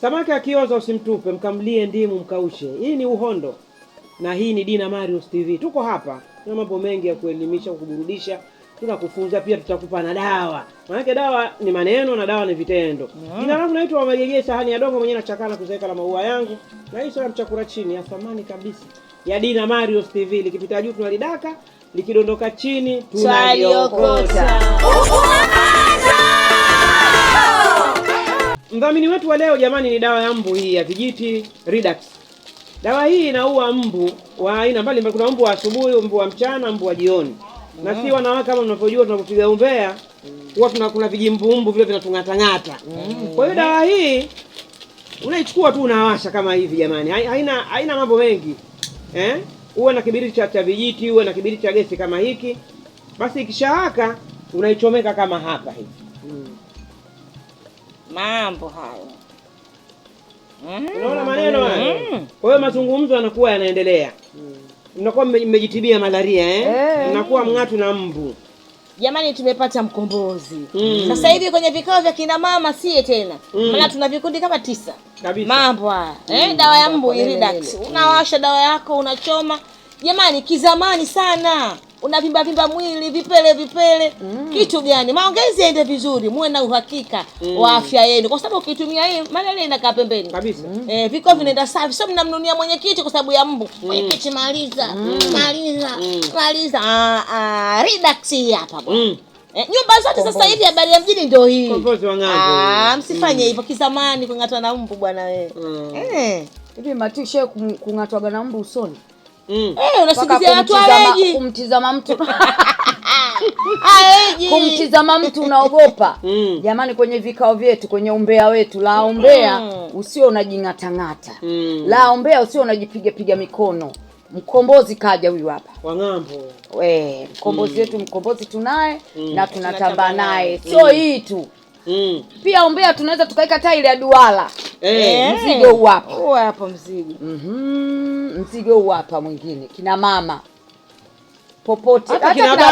Samaki akioza usimtupe, mkamlie ndimu mkaushe. Hii ni uhondo. Na hii ni Dina Marius TV. Tuko hapa. Tuna mambo mengi ya kuelimisha, kuburudisha, tunakufunza pia tutakupa na dawa. Maana dawa ni maneno na dawa ni vitendo. Jina langu naitwa Magege Sahani ya Dongo, mwenyewe nachakana kuzaeka la maua yangu. Na hii sura mchakura chini ya thamani kabisa ya Dina Marius TV. Likipita juu tunalidaka, likidondoka chini tunaliokota. Mdhamini wetu wa leo jamani ni dawa ya mbu hii ya vijiti Redax. Dawa hii inaua mbu wa aina mbalimbali. Kuna mbu wa asubuhi, mbu wa mchana, mbu wa jioni. Na si wanawake kama mnavyojua tunapopiga umbea huwa kuna vijimbu vile vinatungata. Kwa hiyo dawa hii unaichukua tu unawasha kama hivi jamani. Haina mambo mengi. Uwe na kibiriti cha vijiti, uwe na kibiriti cha gesi kama hiki. Basi ikishawaka unaichomeka kama hapa hivi. Mambo hayo. Unaona maneno haya? Kwa hiyo mazungumzo yanakuwa yanaendelea. Mnakuwa mmejitibia malaria mnakuwa mng'atu na mbu. Jamani tumepata mkombozi. Sasa hivi kwenye vikao vya kina mama sie tena. Maana tuna vikundi kama 9. Kabisa. Mambo haya. Dawa ya mbu Redax. Unawasha dawa yako unachoma. Jamani kizamani sana. Unavimba mwili, vipele. Kitu gani? Maongezi yaende vizuri, muwe na uhakika wa afya yenu. Kwa sababu ukitumia hii malaria inakaa pembeni. Kabisa. Vikao vinaenda safi. Sasa mnamnunia mwenyekiti kwa sababu ya mbu. Mwenyekiti maliza. Redax hii hapa bwana. Nyumba zote sasa hivi habari ya mjini ndio hii. Kombozi wa ng'ambo. Msifanye hivyo kizamani kung'atwa na mbu bwana wewe. Hivi matishe kung'atwa na mbu usoni. Unasikizia watu aleji. Kumtizama mtu. Aleji. Kumtizama mtu unaogopa. Jamani kwenye vikao vyetu, kwenye umbea wetu, la umbea usio unajing'atang'ata. La umbea usio unajipiga mikono. Mkombozi kaja huyu hapa. Wa ng'ambo. Mkombozi wetu mkombozi tunaye na tunatamba naye. Sio hii tu. Pia umbea tunaweza tukaika taili ya duara. Mzigo huu hapa. Huu hapa mzigo. Mzigo huu hapa mwingine. Kina mama. Popote. Hata kina baba.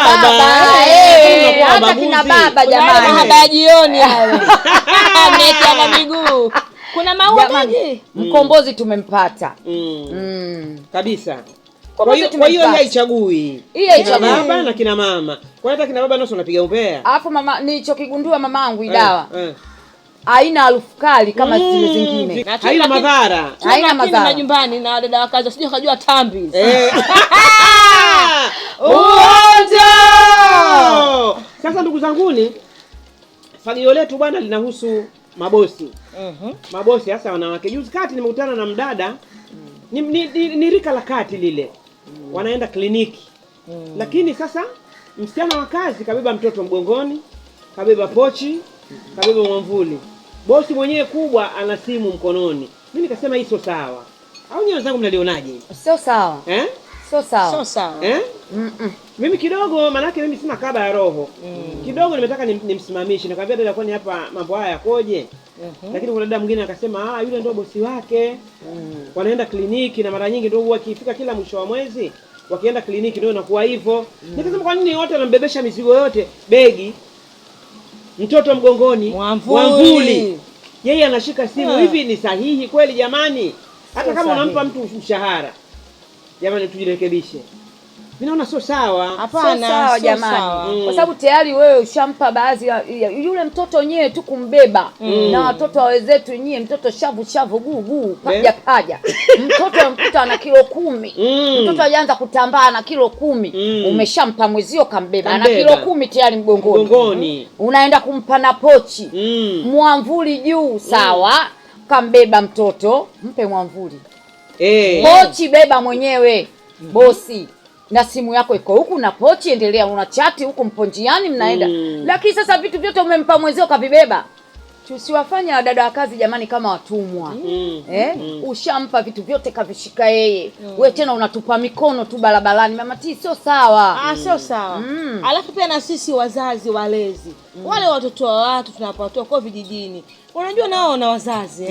Hata kina baba jamani. Haba jioni yale. Ameka na miguu. Kuna maua maji. Mkombozi tumempata. Kabisa. Kwa hiyo haichagui. Kina baba na kina mama. Kwa hata kina baba nao unapiga umbea. Alafu mama nilichokigundua mamangu dawa. Haina harufu kali kama zile zingine. Haina madhara. Haina madhara. Majumbani na dada wa kazi usije kujua tambi. Uongo! Sasa ndugu zanguni, fagio letu bwana linahusu mabosi. Mabosi hasa wanawake. Juzi kati nimekutana na mdada ni rika la kati lile. Wanaenda kliniki. Lakini sasa msichana wa kazi kabeba mtoto mgongoni, kabeba pochi, kabeba mwamvuli. Bosi mwenyewe kubwa ana simu mkononi. Mimi nikasema hii sio sawa. Au nyinyi wenzangu mnalionaje? Sio sawa. Sio sawa. Sio sawa. Mimi kidogo manake mimi sina kaba ya roho. Kidogo nimetaka nimsimamishe. Nikamwambia dada kwani hapa mambo haya yakoje? Lakini kuna dada mwingine akasema yule ndio bosi wake. Wanaenda kliniki na mara nyingi ndio huwa ikifika kila mwisho wa mwezi wakienda kliniki ndio inakuwa hivyo. Nikasema kwa nini wote wanambebesha mizigo yote? Begi, mtoto mgongoni, mwamvuli. Yeye anashika simu. Hivi ni sahihi kweli jamani? Hata kama unampa mtu mshahara. Jamani tujirekebishe. Mimi naona sio sawa. Hapana, sio sawa jamani. Kwa sababu tayari wewe ushampa baadhi ya yule mtoto wenyewe tu kumbeba. Na watoto wa wenzetu wenyewe mtoto shavu guu paja. Mtoto mkuta ana kilo 10. Mtoto hajaanza kutambaa na kilo 10. Umeshampa mwezio kambeba. Ana kilo 10 tayari mgongoni. Unaenda kumpa na pochi. Mwamvuli juu sawa. Kambeba mtoto, mpe mwamvuli. Pochi beba mwenyewe. Bosi. Na simu yako iko huku na pochi endelea una chati huku mponjiani mnaenda. Lakini sasa vitu vyote umempa mwezio kavibeba. Tusiwafanye wadada wa kazi jamani kama watumwa. Ushampa vitu vyote kavishika yeye. Wewe tena unatupa mikono tu barabarani. Mama T sio sawa. Sio sawa. Alafu pia na sisi wazazi walezi. Wale watoto wa watu tunapatoa kwa vijijini. Unajua nao na wazazi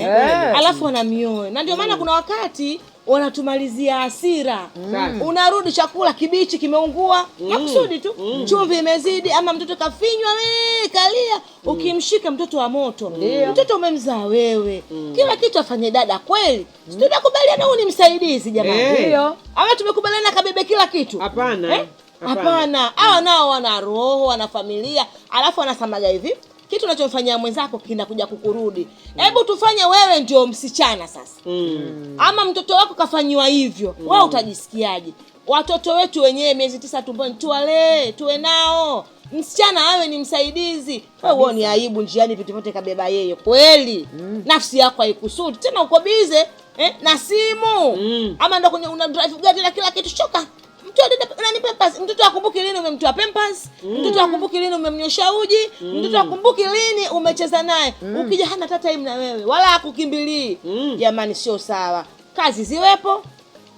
alafu wana mioyo. Na ndio maana kuna wakati wanatumalizia hasira. Sasa. Unarudi chakula kibichi kimeungua, makusudi tu. Chumvi imezidi ama mtoto kafinywa kalia, ukimshika mtoto wa moto. Mtoto umemzaa wewe. Kila kitu afanye dada kweli. Tunakubaliana huyu ni msaidizi jamani. Ndio. Ama tumekubaliana kabebe kila kitu? Hapana. Hapana. Hawa nao wana roho, wana familia, alafu wanasemaga hivi, kitu unachomfanyia mwenzako kinakuja kukurudi. Hebu tufanye wewe ndio msichana sasa. Ama mtoto wako kafanywa hivyo, wewe utajisikiaje? Watoto wetu wenyewe miezi 9 tumboni tuwalee, tuwe nao. Msichana awe ni msaidizi. Wewe uone aibu njiani vitu vyote kabeba yeye. Kweli. Nafsi yako haikusudi. Tena uko bize na simu. Ama ndo kwenye una drive gari na kila kitu choka. Mtoto akumbuki lini umemtoa pampers, mtoto akumbuki lini umemnyosha uji, mtoto akumbuki lini umecheza naye. Ukija hana hata time na wewe wala akukimbilii. Jamani sio sawa. Kazi ziwepo.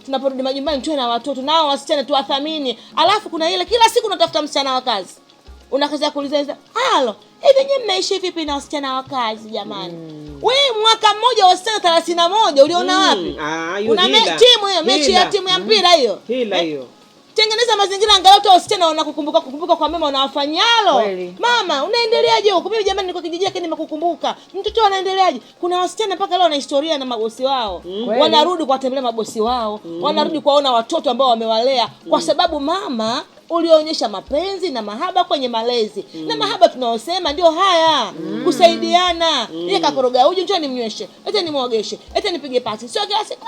Tunaporudi majumbani tuwe na watoto nao wasichana tuwathamini. Alafu kuna ile kila siku unatafuta msichana wa kazi. Unakaza kuuliza, "Halo, hivi nyinyi mnaishi vipi na wasichana wa kazi jamani?" Wewe mwaka mmoja wasichana 31 uliona wapi? Kuna timu hiyo, mechi ya timu ya mpira hiyo. Hila hiyo. Tengeneza mazingira angalau tu wasichana wanakukumbuka kwa mema unawafanyalo. Mama, unaendeleaje huko? Mimi jamani niko kijiji yake nimekukumbuka. Mtoto anaendeleaje? Kuna wasichana mpaka leo wana historia na mabosi wao. Wanarudi kuwatembelea mabosi wao. Wanarudi kuwaona watoto ambao wamewalea kwa sababu mama ulionyesha mapenzi na mahaba kwenye malezi. Na mahaba tunaosema ndio haya, kusaidiana. Yeye kakoroga uji njoo nimnyweshe, ete nimwogeshe, ete nipige pasi. Sio kila siku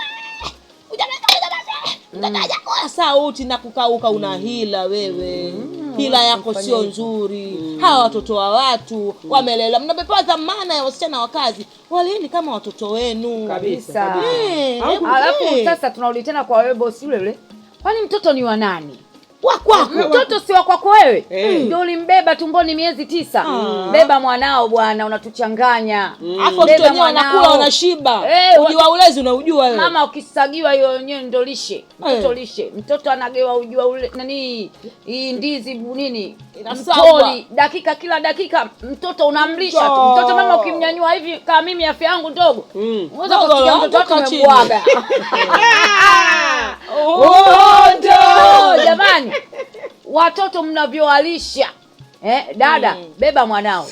Ndakaja kwa sauti na kukauka una hila wewe. Hila yako sio nzuri. Hawa watoto wa watu wamelelewa. Mnapewa dhamana ya wasichana wa kazi. Waleni kama watoto wenu. Kabisa. Alafu sasa tunarudi tena kwa wewe bosi yule. Kwani mtoto ni wa nani? Kwako. Mtoto si wa kwako wewe. Ndio ulimbeba tumboni miezi 9. Beba mwanao bwana, unatuchanganya. Afu mtoto wenyewe anakula unashiba. Uji wa ulezi unaujua wewe. Mama ukisagiwa hiyo yenyewe ndio lishe. Mtoto lishe. Mtoto anagewa uji wa ule nani? Hii ndizi nini? Mtoli. Kila dakika mtoto unamlisha tu. Mtoto mama ukimnyanyua hivi kama mimi afya yangu ndogo. Unaweza kusikia mtoto wako amebwaga. Jamani, watoto mnavyowalisha dada beba mwanao.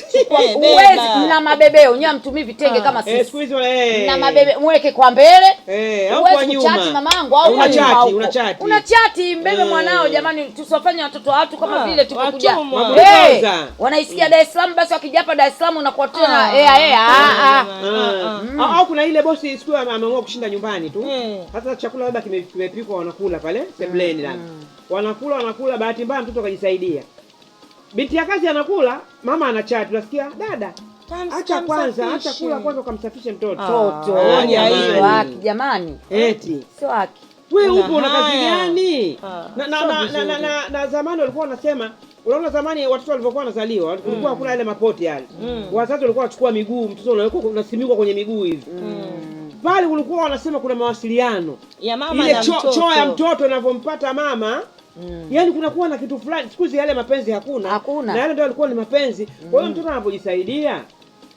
Uwezi mna mabebeo nyewe mtumii vitenge kama sisi. Na mabebe mweke kwa mbele. Uwezi kuchati mamangu au unachati mbebe mwanao jamani, tusifanye watoto watu kama vile tukokuja. Wanaisikia Dar es Salaam basi wakija hapa Dar es Salaam unakuwa tena au kuna ile bosi siku ameamua kushinda nyumbani tu. Hata chakula labda kimepikwa wanakula pale sebleni la. Wanakula bahati mbaya mtoto akajisaidia. Binti ya kazi anakula, mama anachati. Unasikia, "Dada, acha kula kwanza ukamsafishe mtoto." Haki jamani. Eti. Sio haki. Wewe upo na kazi gani? Na zamani walikuwa wanasema, unaona zamani watoto walivyokuwa wanazaliwa, kulikuwa hakuna ile mapoti yale. Wazazi walikuwa wanachukua miguu, mtoto unasimikwa kwenye miguu hivi. Pale kulikuwa wanasema kuna mawasiliano. Ya mama na mtoto. Choo ya mtoto inavyompata mama. Yaani kunakuwa na kitu fulani. Siku hizi yale mapenzi hakuna. Na yale ndio yalikuwa ni mapenzi. Kwa hiyo mtoto anapojisaidia,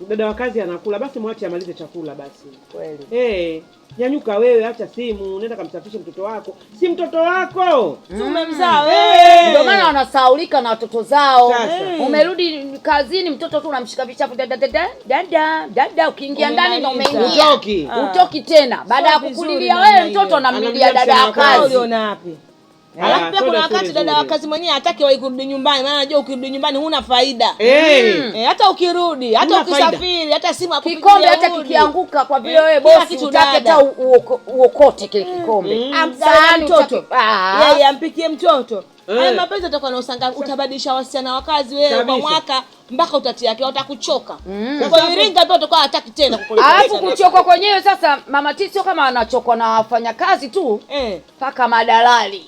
dada wa kazi anakula, basi mwache amalize chakula basi. Kweli. Nyanyuka wewe, acha simu, nenda kamsafishe mtoto wako. Si mtoto wako. Umemzaa wewe. Ndio maana wanasahaulika na watoto zao. Umerudi kazini mtoto tu unamshika vichafu dada ukiingia ndani ndio umeingia. Utoki tena. Baada ya kukulilia wewe mtoto unamlilia dada wa kazi. Uliona wapi? Alafu pia kuna wakati dada wa kazi mwenyewe hataki wahi kurudi nyumbani, maana anajua ukirudi nyumbani huna faida. Hata ukirudi, hata ukisafiri, hata simu akupigia kikombe hata kikianguka kwa vile wewe bosi utake hata uokote kile kikombe. Amsahani mtoto. Yeye ampikie mtoto. Haya mapenzi atakuwa na usanga, utabadilisha wasichana wa kazi wewe kwa mwaka mpaka utatia yake utakuchoka. Kwa Iringa pia utakuwa hataki tena kukulipa. Alafu kuchoka kwenyewe sasa mama Tisi kama anachokwa na wafanya kazi tu mpaka madalali.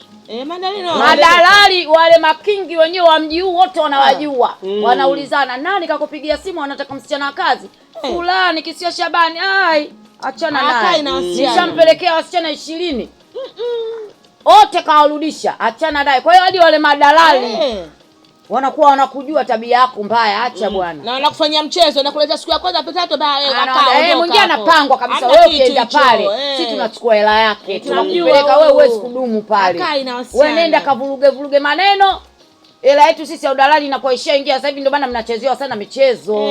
Madalali wale makingi wenyewe wa mji huu wote wanawajua. Wanaulizana nani kakupigia simu anataka msichana wa kazi? Fulani Kisia Shabani. Achana naye. Nishampelekea wasichana 20. Wote kawarudisha. Achana naye. Kwa hiyo hadi wale madalali wanakuwa wanakujua tabia yako mbaya, acha bwana. Na wanakufanyia mchezo na kuleta siku ya kwanza pesa baadaye mwingine anapangwa kabisa, wewe ukienda pale sisi tunachukua hela yake tunakupeleka wewe, huwezi kudumu pale. Wewe nenda kavuruge maneno, hela yetu sisi ya udalali inapoishia ingia. Sasa hivi ndio maana mnachezewa sana michezo.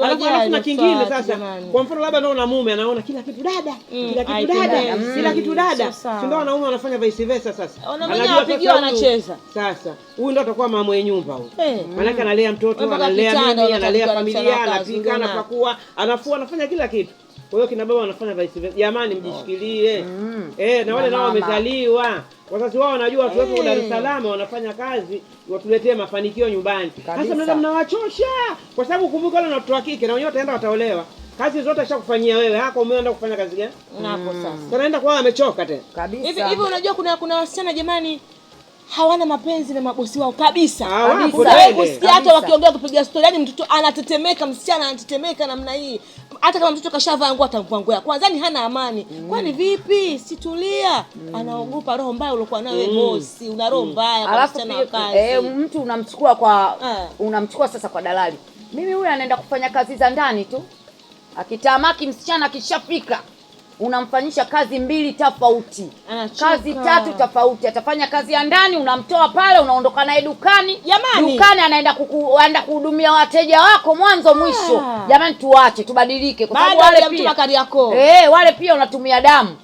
Alafu na kingine sasa, kwa mfano labda naona mume anaona kila kitu dada, kila kitu dada, ndio wanaume wanafanya vice versa. Sasa anajua pigiwa anacheza. Sasa huyu ndio atakuwa mama mwenye nyumba huyu, maana analea mtoto, analea mimi, analea familia, anapika, anapakua, anafua, anafanya kila kitu. Kwa hiyo kina baba wanafanya vice versa. Jamani, mjishikilie. Na wale nao wamezaliwa, wazazi wao wanajua watu wetu Dar es Salaam wanafanya kazi watuletee mafanikio nyumbani. Sasa mnaweza mnawachosha, kwa sababu kumbuka wale na watoto wa kike na wenyewe wataenda wataolewa. Kazi zote ashakufanyia wewe, hako umeenda kufanya kazi gani? Hapo sasa. Tunaenda kwa amechoka tena. Kabisa. Hivi unajua kuna wasichana jamani hawana mapenzi na mabosi wao kabisa. Wewe kusikia hata wakiongea kupiga story, yani mtoto anatetemeka, msichana anatetemeka namna hii. Hata kama mtoto kashavaa nguo atampangoa. Kwanza ni hana amani. Kwani vipi? Situlia. Anaogopa roho mbaya uliokuwa nayo wewe bosi. Una roho mbaya kwa msichana wa kazi. Mtu unamchukua sasa kwa dalali. Mimi huyu anaenda kufanya kazi za ndani tu. Akitamaki msichana akishafika unamfanyisha kazi 2 tofauti. Kazi 3 tofauti. Atafanya kazi ya ndani, unamtoa pale, unaondoka naye dukani. Dukani anaenda kuhudumia wateja wako mwanzo mwisho. Jamani, tuache, tubadilike kwa sababu wale pia wale pia unatumia damu.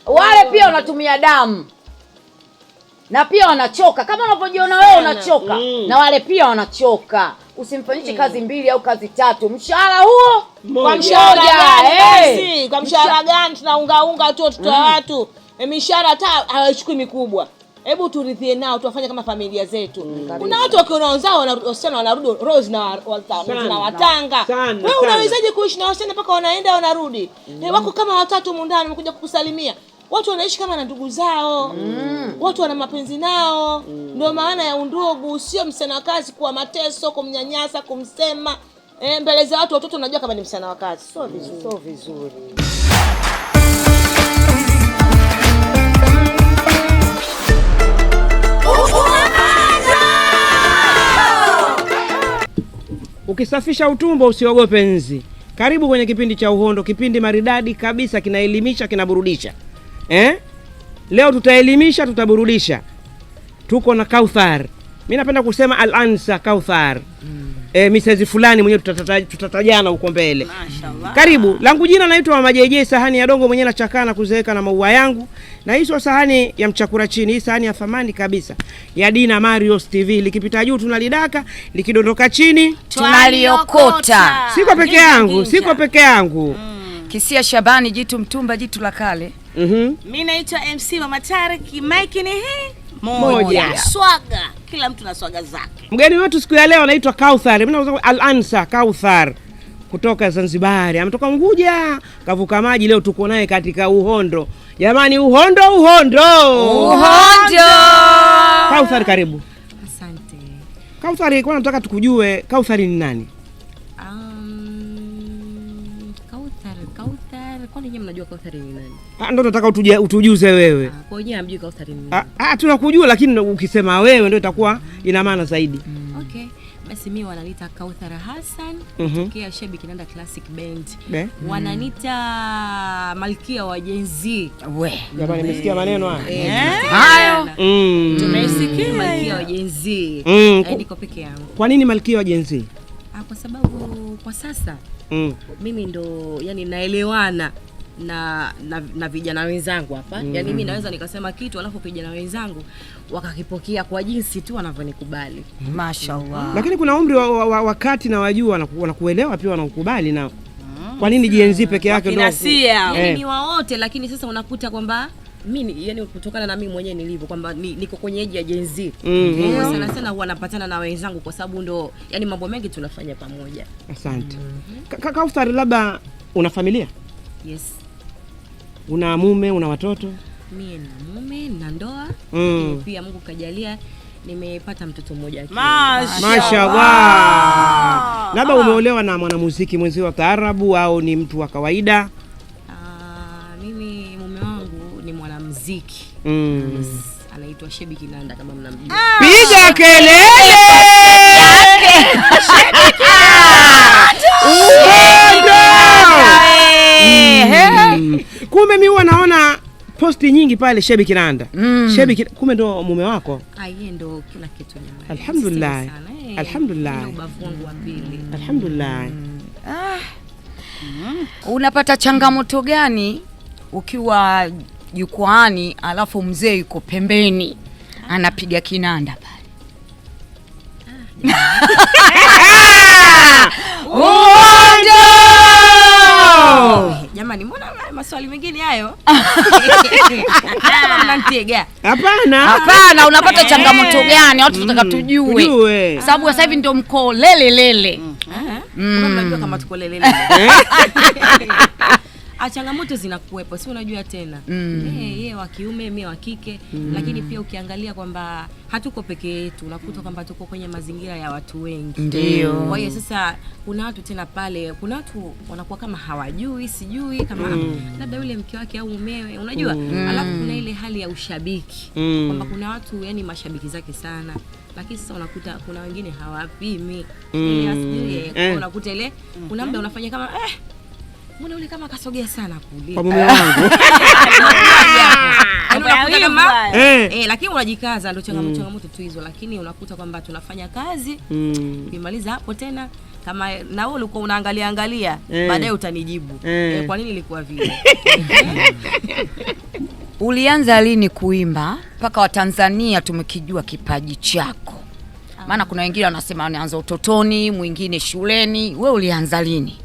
Wale pia unatumia damu. Na pia wanachoka kama unavyojiona wewe unachoka. Na wale pia wanachoka. Usimfanyishe kazi 2 au kazi 3. Mshahara huo kwa mshahara gani? Kwa mshahara gani tunaunga tu watoto wa watu? Mishahara hata hawachukui mikubwa. Hebu turidhie nao, tuwafanye kama familia zetu. Kuna watu wakiona wenzao wasichana wanarudi Rose na watanga. Wewe unawezaje kuishi na wasichana mpaka wanaenda wanarudi? Wako kama 3 mundani wamekuja kukusalimia. Watu wanaishi kama na ndugu zao. Watu wana mapenzi nao. Ndio maana ya undugu, sio msichana wa kazi kuwa mateso, kumnyanyasa, kumsema mbele za watoto wanajua kama ni msichana wa kazi. Sio vizuri. Ukisafisha utumbo usiogope nzi. Karibu kwenye kipindi cha Uhondo, kipindi maridadi kabisa, kinaelimisha, kinaburudisha. Leo tutaelimisha, tutaburudisha. Tuko na Kauthar. Mimi napenda kusema Al-Ansa Kauthar. Mrs. fulani mwenyewe tutatajana huko mbele. Mashaallah. Karibu. Langu jina naitwa Mama JJ, sahani ya dongo mwenyewe nachakaa na kuzeeka na maua yangu. Na hii sio sahani ya mchakura chini, hii sahani ya thamani kabisa. Ya Dina Marios TV, likipita juu tunalidaka, likidondoka chini tunaliokota. Siko peke yangu. Kisia Shabani, jitu mtumba, jitu la kale. Mimi naitwa MC Mama Tariki, mic ni hii moja. Swaga, kila mtu na swaga zake. Mgeni wetu siku ya leo anaitwa Kauthar. Mimi nauza Al-Ansa Kauthar kutoka Zanzibar. Ametoka Unguja, kavuka maji, leo tuko naye katika Uhondo. Jamani, Uhondo. Kauthar, karibu. Asante. Kauthar, kwa nataka tukujue Kauthar ni nani? Kauthar, kwani nyinyi mnajua Kauthar ni nani? Ndio nataka utujuze wewe. Kwa hiyo hamjui Kauthar ni nani? Tunakujua, lakini ukisema wewe ndio itakuwa ina maana zaidi. Okay. Basi mimi wananiita Kauthar Hassan, kutokea Shebi Kinanda Classic Band. Wananiita Malkia wa Gen Z. Jamani, nimesikia maneno hayo. Tumesikia Malkia wa Gen Z. Niko peke yangu. Kwa nini Malkia wa Gen Z? Kwa sababu kwa sasa mimi ndo yani naelewana na vijana wenzangu hapa. Yani mimi naweza nikasema kitu alafu vijana wenzangu wakakipokea kwa jinsi tu wanavyonikubali. Mashaallah. Lakini kuna umri wakati na wajua wanakuelewa pia wanakukubali nao. Kwa nini Gen Z peke yake ndio? Yani ni wote, lakini sasa unakuta kwamba mimi yani kutokana na mimi mwenyewe nilivyo kwamba niko kwenye age ya Gen Z. Sana huwa napatana na wenzangu kwa sababu ndo yani mambo mengi tunafanya pamoja. Asante. Kauthar, labda una familia? Yes. Una mume, una watoto? Mimi na mume na ndoa. Pia Mungu kajalia nimepata mtoto mmoja. Mashaallah. Labda umeolewa na mwanamuziki mwenzio wa taarabu au ni mtu wa kawaida? Mimi mume wangu ni mwanamuziki. Anaitwa Shebi Kinanda kama mnamjua. Piga kelele! Kumbe mimi huwa naona posti nyingi pale Shebi Kinanda. Kumbe ndo mume wako? Yeye ndo kila kitu nyama. Alhamdulillah. Alhamdulillah. Ubavu wangu wa pili. Alhamdulillah. Unapata changamoto gani ukiwa jukwaani alafu mzee yuko pembeni anapiga kinanda pale? Jamani, mbona maswali mengine hayo? Mnantega. Hapana, unapata changamoto gani? Watu tunataka tujue. Sababu sasa hivi ndio mko lele. Unajua kama tuko lele. Changamoto zinakuwepo, si unajua tena. Yeye wa kiume, mimi wa kike, lakini pia ukiangalia kwamba hatuko peke yetu, unakuta kwamba tuko kwenye mazingira ya watu wengi. Ndio. Kwa hiyo sasa kuna watu tena pale, kuna watu wanakuwa kama hawajui, sijui kama labda yule mke wake au mumewe, unajua? Alafu kuna ile hali ya ushabiki. Kwamba kuna watu yani mashabiki zake sana. Lakini sasa unakuta kuna wengine hawapimi. Ile asijui, unakuta ile kuna muda unafanya kama mbona yule kama kasogea sana kule kwa mume wangu. Lakini unajikaza, ndio changamoto tu hizo, lakini unakuta kwamba tunafanya kazi ukimaliza hapo tena kama na wewe ulikuwa unaangalia baadaye utanijibu kwa nini ilikuwa vile. Ulianza lini kuimba mpaka Watanzania tumekijua kipaji chako? Maana kuna wengine wanasema anaanza utotoni, mwingine shuleni. Wewe ulianza lini?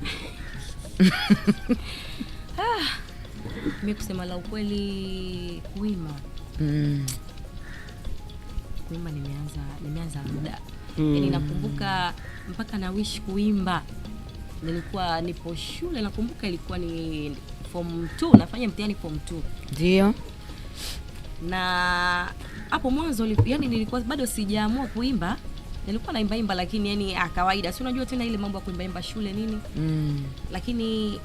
Mimi kusema la ukweli kuimba nimeanza muda. Yaani nakumbuka mpaka na wish kuimba nilikuwa nipo shule, nakumbuka ilikuwa ni form 2, nafanya mtihani form 2. Ndio. Na hapo mwanzo yani nilikuwa bado sijaamua kuimba. Nilikuwa naimba lakini yani kawaida. Si unajua tena ile mambo ya kuimba shule nini? Lakini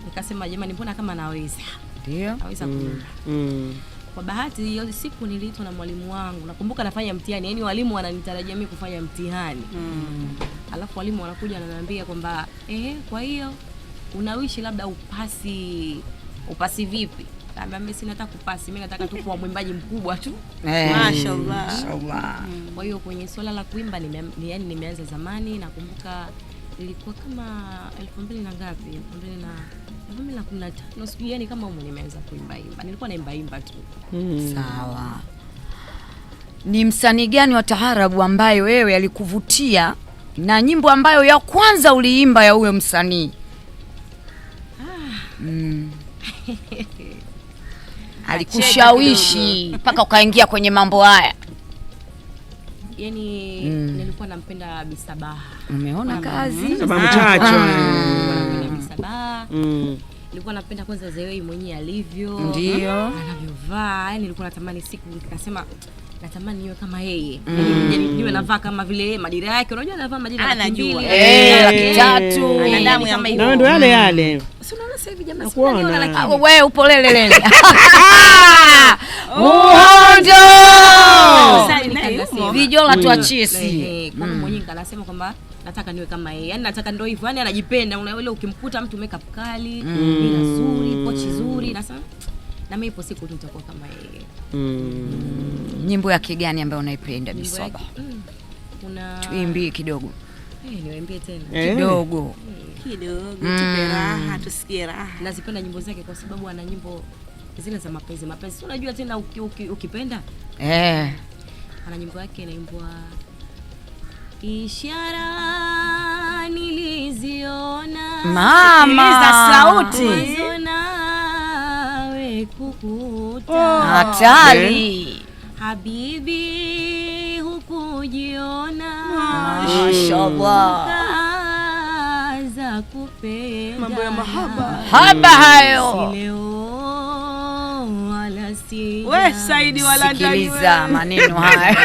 nikasema jamani, mbona kama naweza. Ndio. Naweza kuimba. Kwa bahati hiyo siku niliitwa na mwalimu wangu. Nakumbuka nafanya mtihani. Yani walimu wananitarajia mimi kufanya mtihani. Alafu walimu wanakuja wananiambia kwamba kwa hiyo unawishi labda upasi vipi? Mimi sina hata kupasi, mimi nataka tu kuwa mwimbaji mkubwa tu. Mashaallah. Kwa hiyo kwenye swala la kuimba yani nimeanza zamani. Nakumbuka ilikuwa kama 2000 na ngapi? 2015 sijui, yani kama nimeanza kuimba. Nilikuwa naimba tu. Sawa. Ni msanii gani wa taarabu ambaye wewe alikuvutia na nyimbo ambayo ya kwanza uliimba ya huyo msanii? Alikushawishi mpaka ukaingia kwenye mambo haya? Yani nilikuwa nampenda Bisabaha. Umeona kazi? Sababu chacho. Nampenda Bisabaha. Nilikuwa napenda kwanza Zewei mwenyewe alivyo. Ndio. Anavyovaa. Yani nilikuwa natamani siku nikasema natamani niwe kama yeye. Yani niwe navaa kama vile madira yake. Unajua anavaa madira ya kujua. Laki tatu. Ana damu kama hivyo. Na ndio yale. Si unaona sasa hivi jamaa sikuona lakini wewe upo lele. Muhondo. Vijola tuachie si. Kwa mwenyewe anasema kwamba nataka niwe kama yeye. Yaani nataka ndio hivyo. Yaani anajipenda. Unaelewa ukimkuta mtu makeup kali, ni nzuri, pochi nzuri, nasema na mimi ipo siku tu nitakuwa kama yeye. Nyimbo ya kigani ambayo unaipenda Bisoba? Kuna tuimbie kidogo. Niwaambie tena kidogo. Tupe raha, tusikie raha. Nazipenda nyimbo zake kwa sababu ana nyimbo zile za mapenzi. Si unajua tena ukipenda? Ana nyimbo yake inaimbwa ishara niliziona. Mama sauti. Nawe kukuta. Hatari. Habibi hukujiona. Mashallah. Kaza kupenda. Mambo ya mahaba. Haba hayo. Leo wala si. We Saidi wala ndani. Sikiliza maneno haya.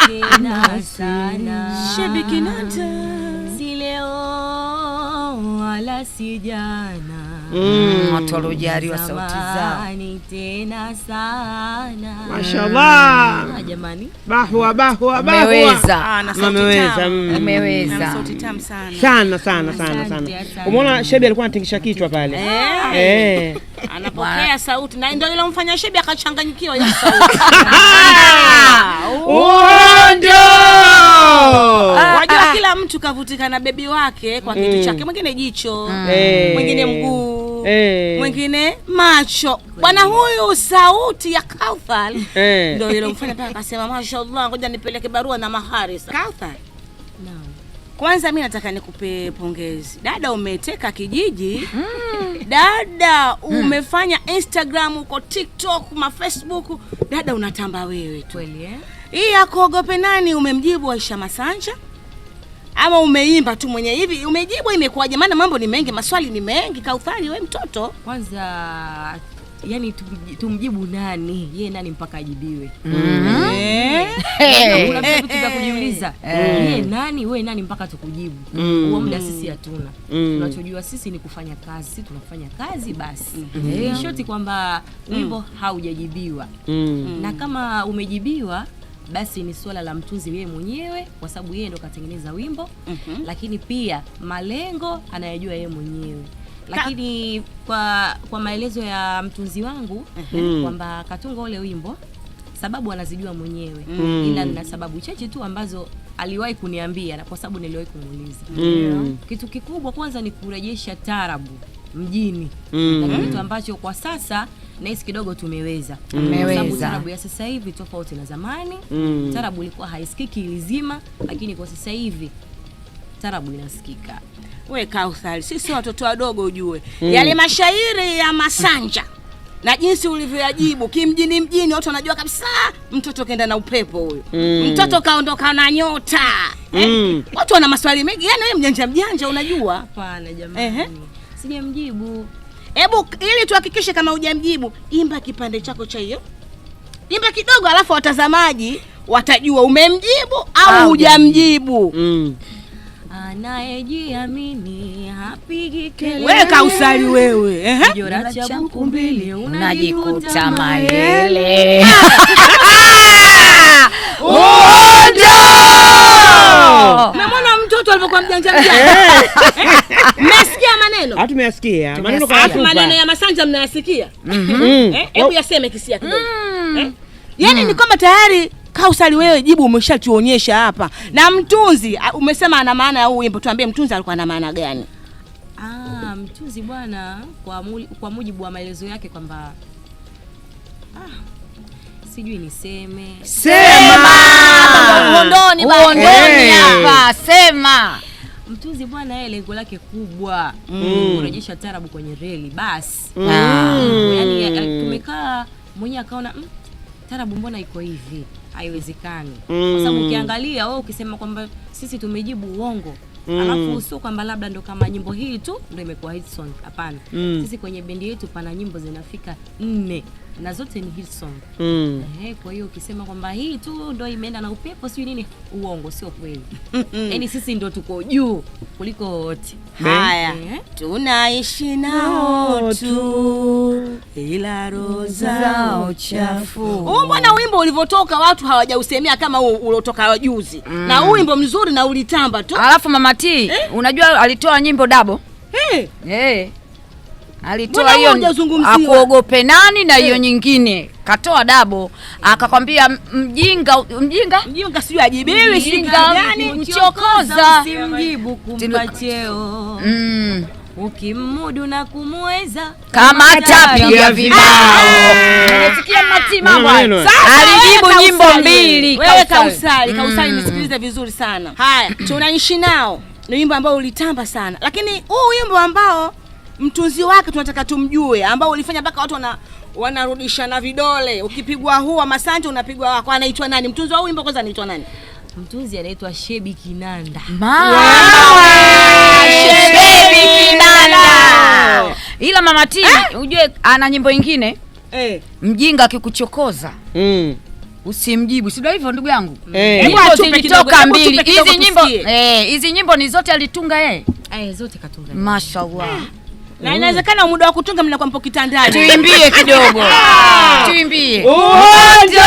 Tena sana. Shebi Kinanda. Si leo wala si jana. Watu waliojaliwa sauti zao. Tena sana. Mashallah. Jamani. Bahwa. Umeweza. Umeweza. Sauti tamu sana. Sana. Umeona Shebi alikuwa anatingisha kichwa pale. Anapokea sauti na ndio ile mfanya Shebi akachanganyikiwa hiyo sauti. Wajua kila mtu kavutika na bebi wake kwa kitu chake. Mwingine jicho, mwingine mguu, mwingine macho. Bwana huyu sauti ya Kauthar ndio ile mfanya mpaka akasema mashallah, ngoja nipeleke barua na mahari. Kauthar, kwanza mimi nataka nikupe pongezi. Dada, umeteka kijiji. Dada, umefanya Instagram, uko TikTok, Facebook. Dada, unatamba wewe tu. Kweli Hii akuogope nani? Umemjibu Aisha Masanja ama umeimba tu mwenye hivi? Umejibu imekuwaje? Maana mambo ni mengi, maswali ni mengi. Kauthar, wewe mtoto. Kwanza yani tumjibu nani? Yeye nani mpaka ajibiwe? Kuna vitu vya kujiuliza. Yeye nani, wewe nani mpaka tukujibu? Huo muda sisi hatuna. Tunachojua sisi ni kufanya kazi. Sisi tunafanya kazi basi. Shoti kwamba wimbo haujajibiwa. Na kama umejibiwa basi ni swala la mtunzi yeye mwenyewe, kwa sababu yeye ndo katengeneza wimbo. Lakini pia malengo anayajua yeye mwenyewe. Lakini kwa maelezo ya mtunzi wangu kwamba katunga ule wimbo, sababu anazijua mwenyewe. Ila na sababu chache tu ambazo aliwahi kuniambia, na kwa sababu niliwahi kumuuliza. Kitu kikubwa kwanza ni kurejesha tarabu mjini. Na kitu ambacho kwa sasa nahisi kidogo tumeweza. Sababu tarabu ya sasa hivi tofauti na zamani. Tarabu ilikuwa haisikiki ilizima, lakini kwa sasa hivi tarabu inasikika. We Kauthar, sisi watoto wadogo ujue. Yale mashairi ya Masanja na jinsi ulivyoyajibu mjini watu wanajua kabisa mtoto kaenda na upepo huyo. Mtoto kaondoka na nyota. Watu wana maswali mengi. Yaani wewe mjanja unajua? Hapana jamani. Sijamjibu. Hebu ili tuhakikishe kama hujamjibu, imba kipande chako cha hiyo. Imba kidogo alafu watazamaji watajua umemjibu au hujamjibu. Anayejiamini hapigi kelele. Wewe Kauthar wewe. Jora cha buku mbili unajikuta mayele. Umeona mtoto alipokuwa mjanja. Mmesikia maneno? Hatumeyasikia. Maneno ya Masanja mnayasikia? Hebu yaseme kisia kidogo. Yaani ni kama tayari Kauthar wewe jibu umeshatuonyesha hapa. Na mtunzi umesema ana maana ya wimbo, tuambie mtunzi alikuwa na maana gani? Mtunzi bwana kwa mujibu wa maelezo yake kwamba sijui niseme. Sema! Uondoni hapa, sema. Mtunzi bwana yeye lengo lake kubwa kurejesha tarabu kwenye reli basi. Yaani tumekaa mwenyewe akaona tarabu mbona iko hivi? Haiwezekani. Kwa sababu ukiangalia wewe ukisema kwamba sisi tumejibu uongo, alafu sio kwamba labda ndo kama nyimbo hii tu ndio imekuwa hit song. Hapana. Sisi kwenye bendi yetu pana nyimbo zinafika 4 na zote ni hit song. Kwa hiyo ukisema kwamba hii tu ndio imeenda na upepo sio nini, uongo, sio kweli. Yaani sisi ndio tuko juu kuliko wote. Haya. Tunaishi nao tu ila roho zao chafu. Mbona wimbo ulivyotoka watu hawajausemea kama uliotoka juzi. Na huu wimbo mzuri na ulitamba tu. Alafu Mama T, unajua alitoa nyimbo double. Alitoa hiyo akuogope nani na hiyo nyingine. Katoa double, akakwambia mjinga sio ajibiwi shika gani uchokoza simjibu kumpa cheo. Ukimudu na kumweza kama tapiga vibao. Unasikia Matima bwana? Alijibu nyimbo 2. Wewe Kauthar nisikilize vizuri sana. Haya, tunaishi nao. Ni wimbo ambao ulitamba sana. Lakini huu wimbo ambao mtunzi wake tunataka tumjue, ambao ulifanya mpaka watu wanarudisha na vidole. Ukipigwa huwa Masanja unapigwa wako. Anaitwa nani? Mtunzi wa wimbo kwanza anaitwa nani? Mtunzi anaitwa Shebi Kinanda. Shebi Kinanda. Ila Mama T, ujue ana nyimbo nyingine. Mjinga akikuchokoza usimjibu. Si ndio hivyo ndugu yangu? Nyimbo zilitoka 2. Hizi nyimbo ni zote alitunga yeye. Zote katunga. Mashallah. Na inawezekana muda wa kutunga mnakuwa mpo kitandani. Tuimbie kidogo. Tuimbie. Uonjo!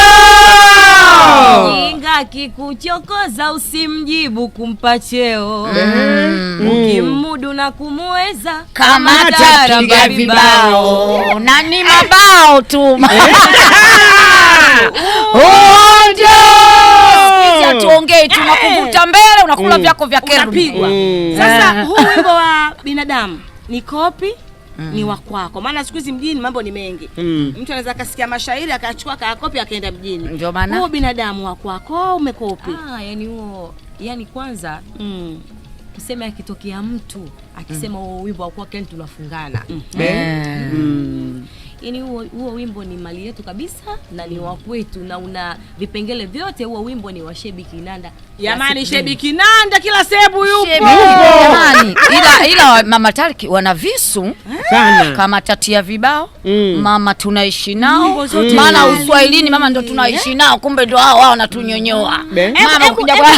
Jinga kikuchokoza usimjibu kumpa cheo. Ukimudu na kumuweza Kama tapiga vibao. Na ni mabao tu. Uonjo! Sisi tuongee tunakuvuta mbele unakula vyako vya keru. Unapigwa. Sasa huu wimbo wa binadamu ni kopi ni wa kwako. Maana siku hizi mjini mambo ni mengi. Mtu anaweza akasikia mashairi akachukua akakopi akaenda mjini. Ndio maana Huu binadamu wa kwako umekopi. yani huo yani kwanza tuseme akitokea mtu akisema huo wimbo wa kwake tunafungana. Yani huo wimbo ni mali yetu kabisa na ni wa kwetu na una vipengele vyote. Huo wimbo ni wa Shebi Kinanda. Jamani, Shebi Kinanda kila sehemu yupo. Jamani, ila Mama Tariki wana visu sana kama tatia vibao. Mama tunaishi nao. Maana Uswahilini mama ndo tunaishi nao, kumbe ndo hao wanatunyonyoa. Mama ukija kwa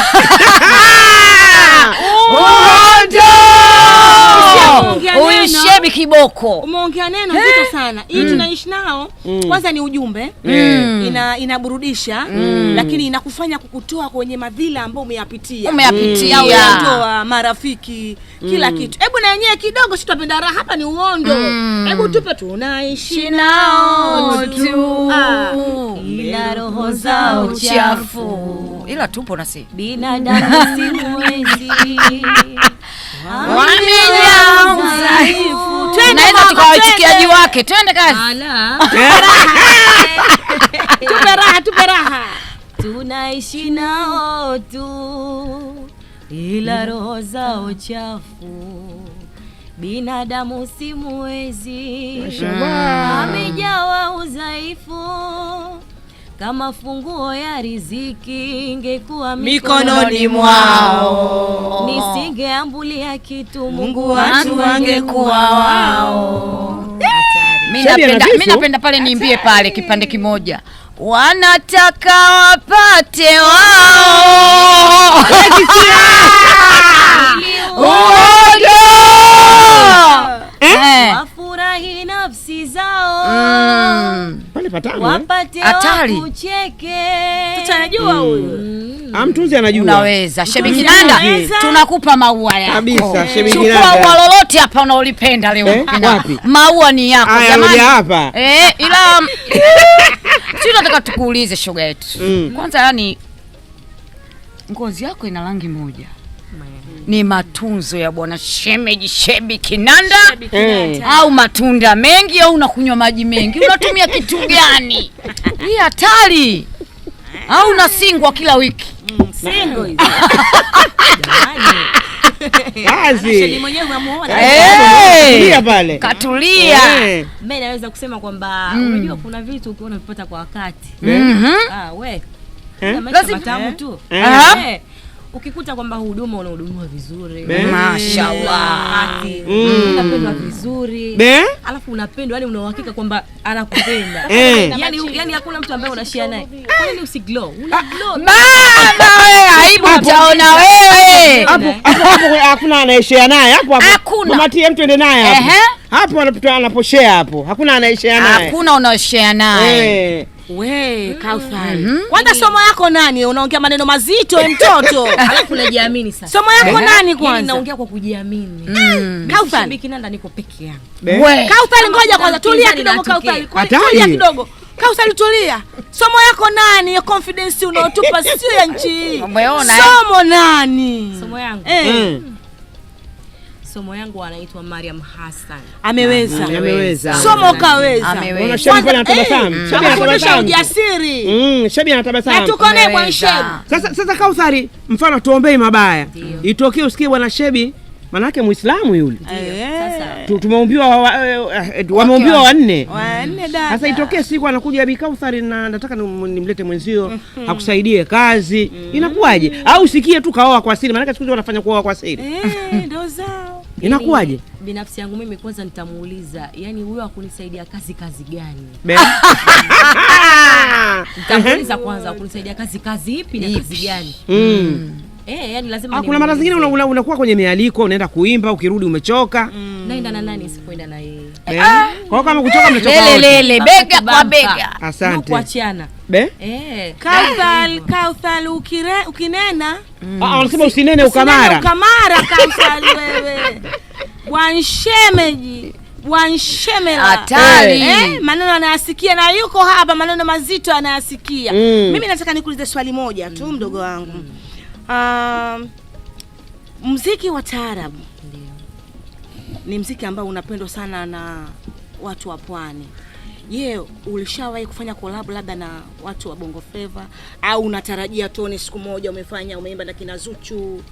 Huyu Shebi kiboko. Umeongea neno zito sana. Hii tunaishi nao. Kwanza ni ujumbe. Inaburudisha, lakini inakufanya kukutoa kwenye madhila ambayo umeyapitia. Ya ndoa, marafiki, kila kitu. Hebu na yenyewe kidogo sitapenda raha hapa ni uondo. Hebu tupe tunaishi nao tu. Ila roho zao chafu. Ila tupo nasi. Binadamu si mwezi. Wamejaa udhaifu. Tunaweza tukawatikiaji wake. Twende kazi. Tupe raha. Tunaishi nao tu. Ila roho zao chafu. Binadamu si mwezi. Amejawa udhaifu. Kama funguo ya riziki ingekuwa mikononi mwao, nisingeambulia kitu, Mungu watu wangekuwa wao. Mimi napenda pale niimbie pale kipande kimoja. Wanataka wapate wao. Wafurahi nafsi zao. Pale patano wapate wakucheke. Tutajua huyu. Mtunzi anajua. Unaweza. Shebi Kinanda tunakupa maua yako. Kabisa, Shebi Kinanda. Chukua ua lolote hapa unaolipenda leo. Wapi? Maua ni yako jamani. Hapa. Ila sisi tunataka tukuulize shoga yetu. Kwanza yani ngozi yako ina rangi moja. Ni matunzo ya bwana shemeji Shebi Kinanda au matunda mengi au unakunywa maji mengi? Unatumia kitu gani? Hii hatari. Au unasingwa kila wiki? Singo hizo. Jamani. Kazi. Shebi mwenyewe unamuona. Tulia pale. Katulia. Mimi naweza kusema kwamba unajua kuna vitu ukiona vipata kwa wakati. We. Lazima matamu tu. Ukikuta kwamba huduma unahudumiwa vizuri, mashaallah, unapendwa vizuri, alafu unapendwa, yani una uhakika kwamba anakupenda. Yani hakuna mtu ambaye unashare naye. Kwa nini usiglow? Una glow. Mama wewe, aibu utaona wewe. Hapo hakuna anayeshare naye. Hapo mama TM twende naye hapo. Hapo anaposhare hapo. Hakuna anayeshare naye. Hakuna unashare naye. We, Kauthar. Kwanza somo yako nani? Unaongea maneno mazito mtoto. Alafu unajiamini sasa. Somo yako nani kwanza? Naongea kwa kujiamini. Kauthar. Shebi Kinanda niko peke yangu. Kauthar, ngoja kwanza. Tulia kidogo Kauthar. Tulia kidogo. Kauthar, tulia. Somo yako nani? Your confidence unaotupa sio ya nchi. Somo nani? Somo yangu. Somo yangu anaitwa Mariam Hassan. Ameweza. Somo kaweza. Unaona Shebi pale anatabasamu. Shebi anatabasamu. Ujasiri. Shebi anatabasamu. Na tuko naye kwa Shebi. Sasa Kauthari, mfano tuombei mabaya. Itokee usikie bwana Shebi, manake Muislamu yule. Sasa tumeombiwa wameombiwa wanne. Dada. Sasa itokee siku anakuja Bi Kauthari na nataka nimlete mwenzio akusaidie kazi. Inakuwaje? Au usikie tu kaoa kwa siri, manake siku hizo wanafanya kuoa kwa siri. Ndio zao. Inakuwaje? Binafsi yangu mimi kwanza nitamuuliza, yani huyo akunisaidia kazi gani? Nitamuuliza kwanza akunisaidia kazi ipi na kazi gani? yani lazima kuna mara zingine unakuwa kwenye mialiko unaenda kuimba ukirudi umechoka. Naenda na nani sipoenda na yeye. Kwa kama kuchoka mnachoka lele bega kwa bega. Asante. Kuachiana. Kauthal ukinena. Wanasema usinene ukamara. Ukamara Kauthal wewe. Bwanshemeji. Bwanshemela. Hatari. Maneno anayasikia na yuko hapa, maneno mazito anayasikia. Mimi nataka nikuulize swali moja tu mdogo wangu. Muziki wa taarabu ni muziki ambao unapendwa sana na watu wa pwani. Je, ulishawahi kufanya collab labda na watu wa Bongo Flava au unatarajia tuone siku moja umeimba na kina Zuchu,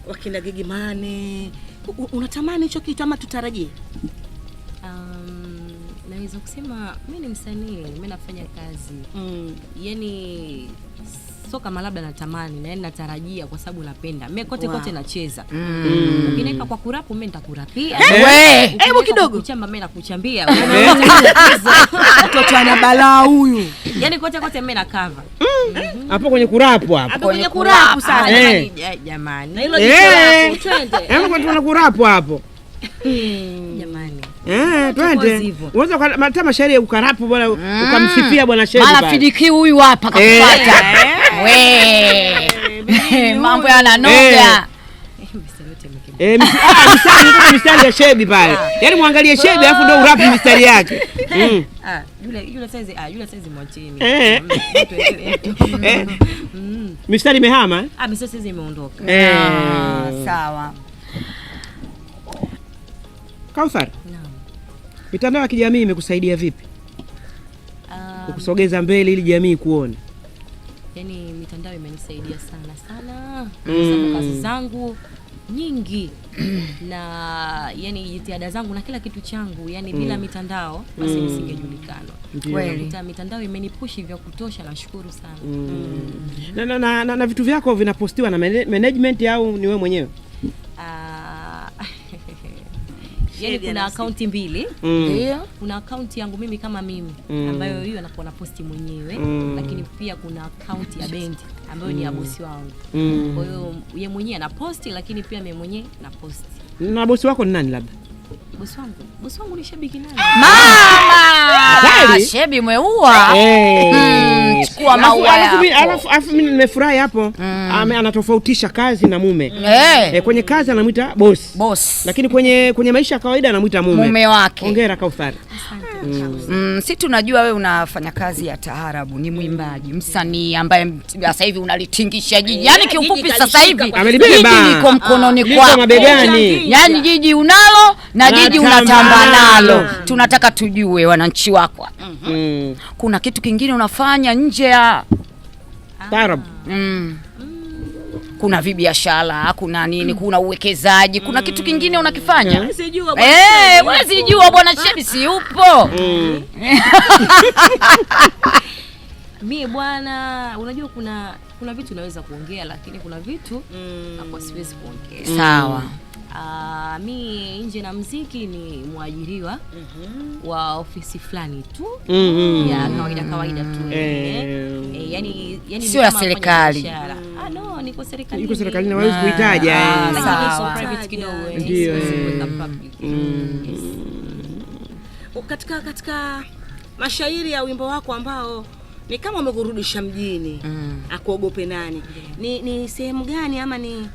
wakina Gigimane? Unatamani hicho kitu ama tutarajie? Naweza kusema mimi ni msanii, mimi nafanya kazi. Yani sio kama labda natamani, na natarajia kwa sababu napenda. Mimi kote nacheza. Ukineka kwa kurapu mimi nitakurapia. Hebu kidogo. Kuchamba mimi nakuchambia. Mtoto ana balaa huyu. Yani kote mimi na cover. Hapo kwenye kurapu hapo. Kwenye kurapu sasa. Jamani. Na hilo jicho twende. Kwenye kurapu hapo. Jamani. Twende. Unaweza hata mashairi ya ukarapu bwana ukamsifia bwana Shebi. Mara Fidiki huyu hapa kakufuata. Mambo yananoga. Mistari ya Shebi pale. Yaani muangalie Shebi alafu ndio urapu mistari yake. Yule saizi mwacheni. Mistari imehama? Mistari saizi imeondoka. Sawa. Kauthar. Mitandao ya kijamii imekusaidia vipi? Kukusogeza mbele ili jamii kuone. Yani mitandao imenisaidia sana. Sababu kazi zangu nyingi na yani jitihada zangu na kila kitu changu, yani bila mitandao basi nisingejulikana. Mitandao imenipushi vya kutosha, nashukuru sana. Na vitu vyako vinapostiwa na management au ni wewe mwenyewe? Yani kuna akaunti mbili. Kuna akaunti yangu mimi kama mimi ambayo hiyo anakuwa na posti mwenyewe, lakini pia kuna akaunti ya bendi ambayo ni ya bosi wangu. Kwa hiyo yeye mwenyewe ana posti, lakini pia mimi mwenyewe na posti. Na bosi wako ni nani labda? Bosi wangu ni Shebi nani? Mama! Shebi umeua. Chukua maua hapo. Alafu mimi nimefurahi hapo. Anatofautisha kazi na mume. Kwenye kazi anamuita boss. Lakini kwenye maisha ya kawaida anamuita mume wake. Hongera Kauthar. Si tunajua wewe unafanya kazi ya taarabu, ni mwimbaji, msanii ambaye sasa hivi unalitingisha jiji. Yaani kiufupi sasa hivi jiji liko mkononi kwako. Mabegani. Yaani jiji unalo na jiji unatamba nalo. Tunataka tujue wananchi wako. Kuna kitu kingine unafanya nje ya taarabu? Kuna vibiashara, kuna nini, kuna uwekezaji, kuna kitu kingine unakifanya? Wewe jua bwana Shebi si yupo. Mimi bwana, unajua kuna vitu naweza kuongea, lakini kuna vitu hapo siwezi kuongea. Sawa. Mi nje na muziki ni mwajiriwa wa ofisi fulani tu ya kawaida tu. Yani sio ya serikali. No, niko serikali. Niko serikali na wewe kuitaja. Sawa. Private kidogo. Ndio. Katika mashairi ya wimbo wako ambao ni kama umekurudisha mjini, akuogope nani, ni sehemu gani ama ni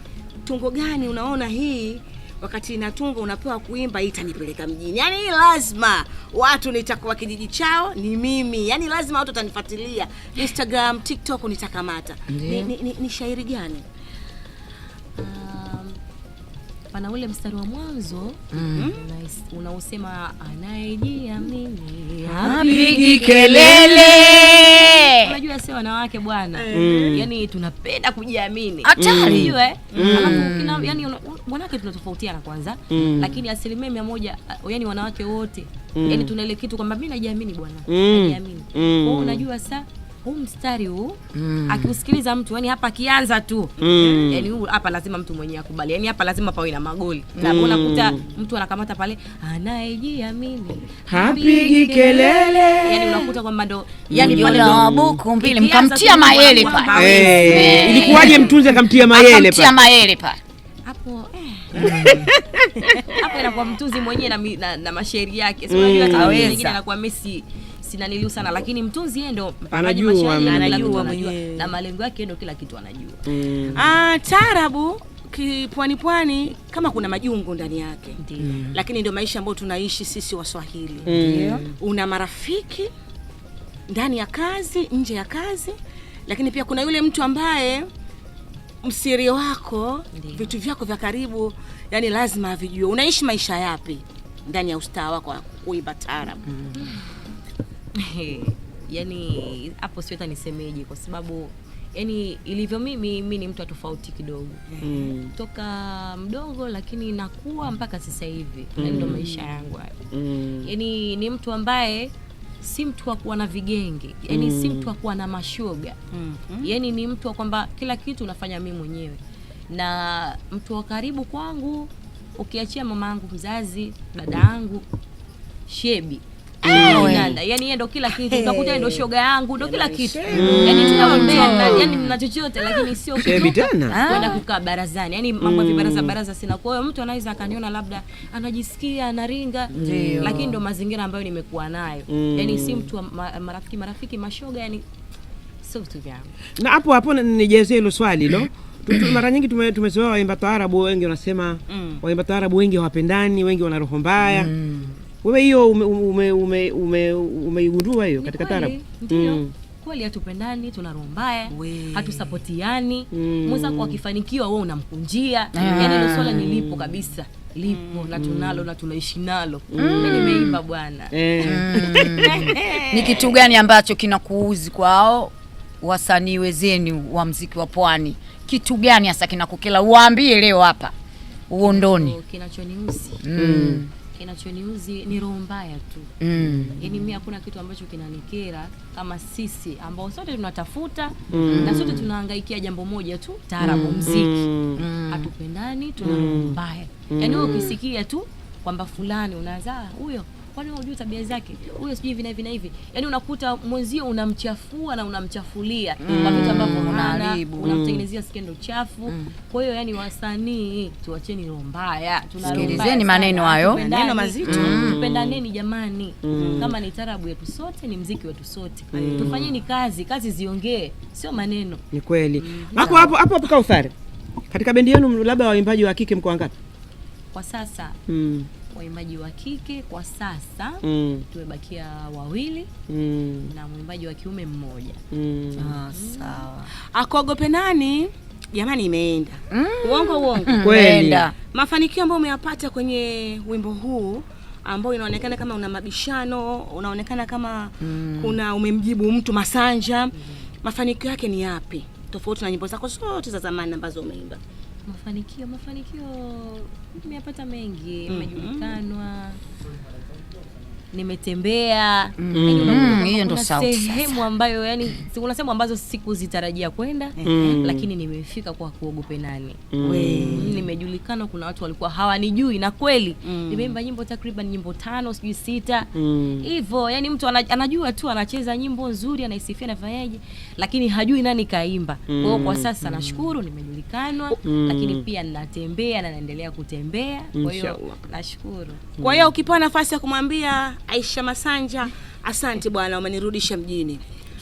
tungo gani unaona hii wakati na tungo unapewa kuimba itanipeleka mjini? Yani hii lazima watu nitakuwa kijiji chao ni mimi. Yani lazima watu watanifuatilia Instagram, TikTok nitakamata. Ni shairi gani? Pana ule mstari wa mwanzo unaosema anayejiamini hapigi kelele. Unajua sio wanawake bwana. Yani tunapenda kujiamini. Hatari. Unajua alafu yani wanawake tunatofautiana kwanza, lakini 100% yani wanawake wote yani tuna ile kitu kwamba mimi najiamini bwana. Najiamini. Kwa hiyo unajua sasa huu mstari huu akiusikiliza mtu, yani hapa akianza tu yani huu hapa lazima mtu mwenyewe akubali, yani hapa lazima pawe na magoli. Na unakuta mtu anakamata pale anayejiamini hapigi kelele, yani unakuta kwamba ndo yani pale ndo buku mbili mkamtia mayele pale. Ilikuwaje mtunzi akamtia mayele pale? Akamtia mayele pale hapo hapo inakuwa mtunzi mwenyewe na mashairi yake. Sio unajua hata wengine anakuwa Messi sina niliu sana, lakini mtunzi yeye ndo anajua na malengo yake ndo kila kitu anajua. Taarabu pwani kama kuna majungu ndani yake. Lakini ndio maisha ambayo tunaishi sisi Waswahili. Una marafiki ndani ya kazi, nje ya kazi, lakini pia kuna yule mtu ambaye msiri wako, vitu vyako vya karibu, yani lazima avijue. Unaishi maisha yapi ndani ya ustaa wako kuimba taarabu? Yani hapo siweza nisemeje, kwa sababu yani ilivyo mimi ni mtu tofauti kidogo. Toka mdogo lakini nakuwa mpaka sasa hivi. Ndio maisha yangu hayo. Yani ni mtu ambaye si mtu wa kuwa na vigenge, yani si mtu wa kuwa na mashoga. Yani ni mtu wa kwamba kila kitu unafanya mimi mwenyewe. Na mtu wa karibu kwangu ukiachia mama yangu mzazi, dada yangu, shebi, yani yeye ndo kila kitu. Utakuta ndo shoga yangu, ndo kila kitu. Yani tunaombea, yani na chochote, lakini sio kitu kwenda kukaa barazani. Yani mambo ya baraza sina. Kwa hiyo mtu anaweza akaniona labda anajisikia anaringa, lakini ndo mazingira ambayo nimekuwa nayo. Yani si mtu wa marafiki mashoga, yani sio vitu vyangu. Na hapo nijezie hilo swali hilo. Mara nyingi tumezoea waimba taarabu wengi wanasema waimba taarabu wengi hawapendani, wengi wana roho mbaya. Wewe hiyo umeigundua hiyo katika taarabu? Ndio. Kweli hatupendani, tuna roho mbaya, hatusapotiani. Mwenzako akifanikiwa wewe unamkunjia. Yaani hilo swala nilipo kabisa. Lipo na tunalo na tunaishi nalo. Mimi nimeimba bwana. Ni kitu gani ambacho kinakuuzi kwao wasanii wezeni wa muziki wa pwani? Kitu gani hasa kinakukela? Uambie leo hapa uondoni. Kinachoniuzi ni roho mbaya tu. Yaani mimi hakuna kitu ambacho kinanikera kama sisi ambao sote tunatafuta na sote tunahangaikia jambo moja tu, taarabu, muziki. Hatupendani, tuna roho mbaya. Yaani wewe ukisikia tu kwamba fulani unaanza huyo, kwani unajua tabia zake, huyo sijui hivi na hivi. Yaani unakuta mwenzio unamchafua na unamchafulia kwa vitu ambavyo unamtengenezea skendo chafu. Kwa hiyo yani wasanii tuacheni roho mbaya. Tunasikilizeni maneno hayo, maneno mazito. Tupendaneni jamani. Kama ni taarabu yetu sote, ni muziki wetu sote. Tufanyeni kazi ziongee, sio maneno. Ni kweli. Hapo Kauthar. Katika bendi yenu labda waimbaji wa kike mko wangapi? Kwa sasa waimbaji wa kike kwa sasa tumebakia 2 na mwimbaji wa kiume 1. Sawa. Akogope nani? Jamani imeenda. Uongo. Kweli. Mafanikio ambayo umeyapata kwenye wimbo huu ambao inaonekana kama una mabishano, unaonekana kama kuna umemjibu mtu Masanja. Mafanikio yake ni yapi? Tofauti na nyimbo zako zote za zamani ambazo umeimba. Mafanikio nimeyapata mengi. Nimejulikanwa, nimetembea. Hiyo ndo sauti sehemu ambayo yani kuna sehemu ambazo sikuzitarajia kwenda, lakini nimefika kwa kuogope nani. Nimejulikana, kuna watu walikuwa hawanijui na kweli nimeimba nyimbo takriban nyimbo 5 sijui 6 hivyo. Yani mtu anajua tu anacheza nyimbo nzuri, anaisifia na fanyaje, lakini hajui nani kaimba. Kwa hiyo kwa sasa nashukuru nimejulikanwa, lakini pia ninatembea na naendelea kutembea. Kwa hiyo nashukuru. Kwa hiyo ukipewa nafasi ya kumwambia Aisha Masanja, asante bwana umenirudisha mjini.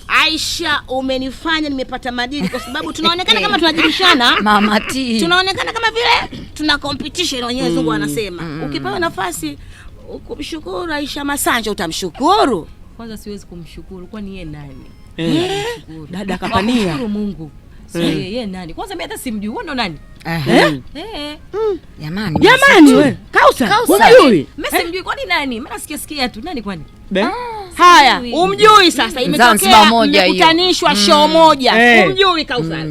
Aisha umenifanya nimepata madini, kwa sababu tunaonekana kama tunajibishana. Mama T. Tunaonekana kama vile tuna competition wenyewe Zungu anasema. Ukipewa nafasi kumshukuru Aisha Masanja utamshukuru? Kwanza siwezi kumshukuru, kwani yeye nani? Dada kapania. Shukuru Mungu. Sio yeye nani? Kwanza mimi hata simjui. Wewe ndo nani? Jamani wewe. Kausa. Unajui? Mimi simjui, kwani nani? Mimi nasikia tu. Nani kwani? Haya, umjui sasa. Imetokea mmekutanishwa show moja. Umjui Kausa.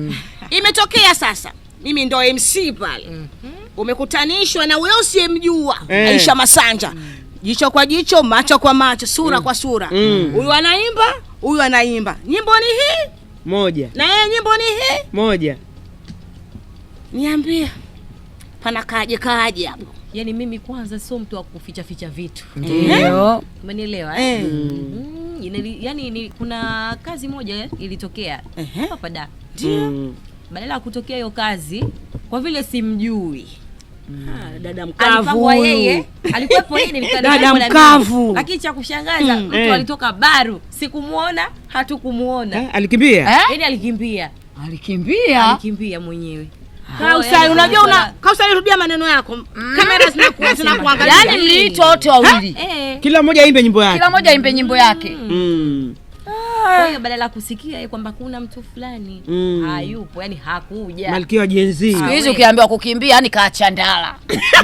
Imetokea sasa. Mimi ndo MC pale. Umekutanishwa na wewe usiyemjua Aisha Masanja. Jicho kwa jicho, macho kwa macho, sura kwa sura. Huyu anaimba, huyu anaimba nyimbo ni hii moja, na yeye nyimbo ni hii moja. Niambie pana kaje hapo. Yaani mimi kwanza sio mtu wa kuficha vitu. Ndio. Umenielewa yaani kuna kazi moja ilitokea hapa da. Badala ya kutokea hiyo kazi kwa vile simjui. Dada mkavu yeye. Alikuwepo yeye nilikadada dada mkavu. Lakini cha kushangaza mtu alitoka Baru, sikumuona, hatukumuona. Alikimbia? Yaani alikimbia mwenyewe. Kausali, unajua Kausali, rudia maneno yako. Kamera zinakuangalia. Yaani mliitwa wote wawili. Kila mmoja aimbe nyimbo yake. Kwa hiyo badala ya kusikia yeye kwamba kuna mtu fulani hayupo, yani hakuja. Malkia wa Gen Z. Siku hizi ukiambiwa kukimbia yani kaacha ndala. Kwa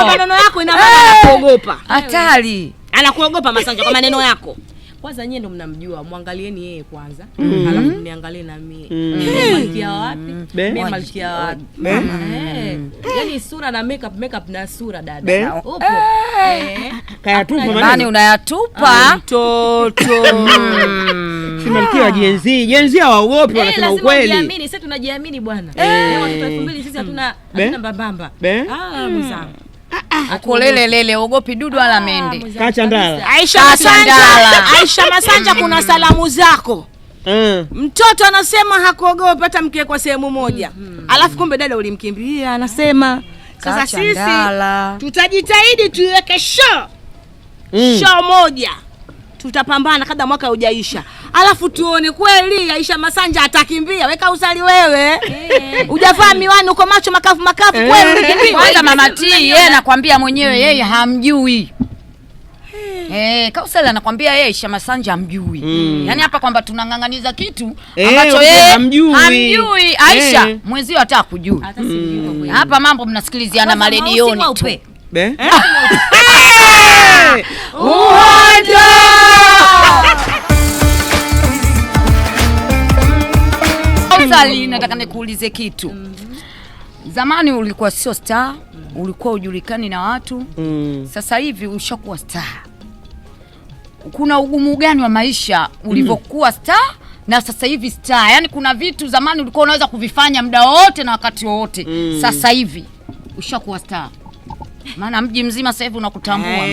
maneno yako ina maana anakuogopa. Hatari. Anakuogopa Masanja kwa maneno yako. Kwanza nyie ndo mnamjua, muangalieni yeye kwanza. Alafu mniangalie na mimi. Malkia wapi? Mimi malkia wapi? Yaani sura na makeup na sura dada. Upo. Kayatupa Nani unayatupa? Mtoto. Si malkia wa Gen Z. Gen Z hawaogopi, wanasema ukweli. Tunajiamini, sisi tunajiamini bwana. Watoto 2000 sisi hatuna mbambamba. Mzangu. Akolelelele ogopi dudu wala mende. Kacha ndala. Aisha Masanja, kuna salamu zako. Mtoto anasema hakuogopa hata mke kwa sehemu moja. Alafu kumbe dada ulimkimbia anasema. Sasa sisi tutajitahidi tuiweke show moja. Tutapambana kabla mwaka hujaisha. Alafu tuone kweli Aisha Masanja atakimbia. Weka usali wewe. Hujavaa miwani uko macho makavu kweli ulikimbia. Kwanza Mama T yeye anakuambia mwenyewe yeye hamjui. Kausali anakuambia yeye Aisha Masanja hamjui. Yaani hapa kwamba tunang'ang'aniza kitu ambacho yeye hamjui. Aisha mwenzio hata kujui. Hata sijui. Hapa mambo mnasikiliziana maredioni tu. Uhondo! Kausali, nataka nikuulize kitu. Zamani ulikuwa sio star, ulikuwa ujulikani na watu. Sasa hivi ushakuwa star. Kuna ugumu gani wa maisha ulivyokuwa star na sasa hivi star? Yaani kuna vitu zamani ulikuwa unaweza kuvifanya muda wote na wakati wote. Sasa hivi ushakuwa star. Maana mji mzima sasa hivi unakutambua.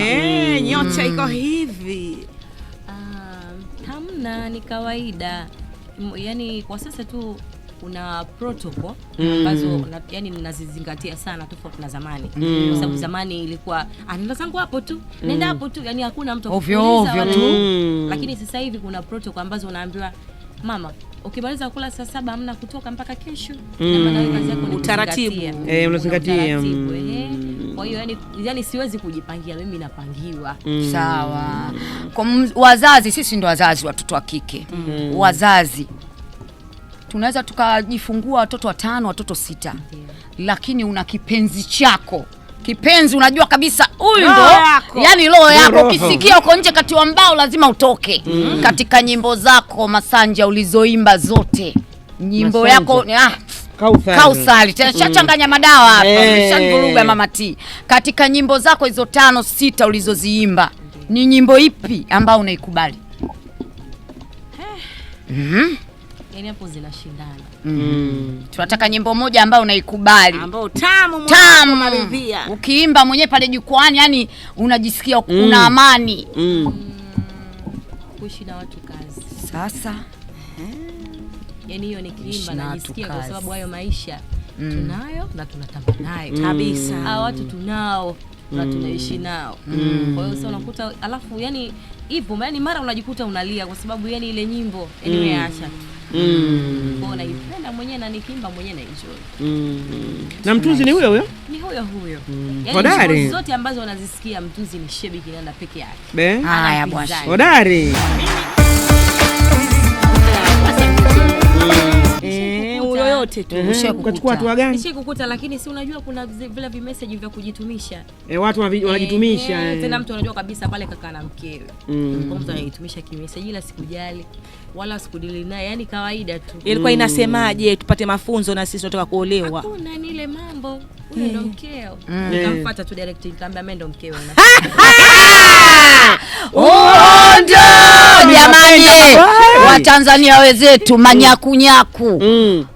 Nyota iko hivi. Hamna, ni kawaida. Yaani kwa sasa tu kuna protocol ambazo yani ninazizingatia sana tofauti na zamani. Kwa sababu zamani ilikuwa anaenda zangu hapo tu, nenda hapo tu, yani hakuna mtu ovyo tu. Lakini sasa hivi kuna protocol ambazo unaambiwa mama, ukimaliza kula saa 7 hamna kutoka mpaka kesho. Na maana kazi yako ni utaratibu. Unazingatia. Kwa hiyo yani siwezi kujipangia, mimi napangiwa. Sawa. Kwa wazazi, sisi ndo wazazi watoto wa kike. Wazazi tunaweza tukajifungua watoto 5, watoto 6. Lakini una kipenzi chako. Kipenzi unajua kabisa huyu ndo yani roho yako. Ukisikia uko nje kati wa mbao lazima utoke. Katika nyimbo zako Masanja ulizoimba zote, nyimbo Masanja yako Kausali changanya madawa hapa. Mshanvuruga Mama T. Katika nyimbo zako hizo 5, 6 ulizoziimba, ni nyimbo ipi ambayo unaikubali? Yani hapo zinashindana. Tunataka nyimbo moja ambayo unaikubali, ambayo tamu maridhia. Ukiimba mwenyewe pale jukwani yani unajisikia una amani. Kuishi na watu kazi. Sasa yani hiyo nikiimba najisikia kwa sababu hayo maisha tunayo na tunatamba nayo kabisa. Hao watu tunao na tunaishi nao. Kwa hiyo sasa unakuta alafu yani hivyo yani mara unajikuta unalia kwa sababu yani ile nyimbo umeacha. Kwa naipenda mwenyewe na nikiimba mwenyewe na enjoy. Na mtunzi ni huyo? Ni huyo. Hodari. Nyimbo zote ambazo unazisikia mtunzi ni Shebi Kinanda peke yake. Haya bwana. Hodari. yote tu. Ukachukua hatua gani? Nishikukuta, lakini si unajua kuna vile vimessage vya kujitumisha. Watu wanajitumisha. Tena mtu anajua kabisa pale kaka na mkewe. Kwa mtu anajitumisha kimessage, ila sikujali wala sikudili naye, yani kawaida tu. Ilikuwa inasemaje tupate mafunzo na sisi tunataka kuolewa? Hakuna ni ile mambo. Huyo ndo mkeo. Nikamfuata tu direct, nikamwambia mimi ndo mkeo. Ondo jamani, Watanzania wenzetu manyakunyaku,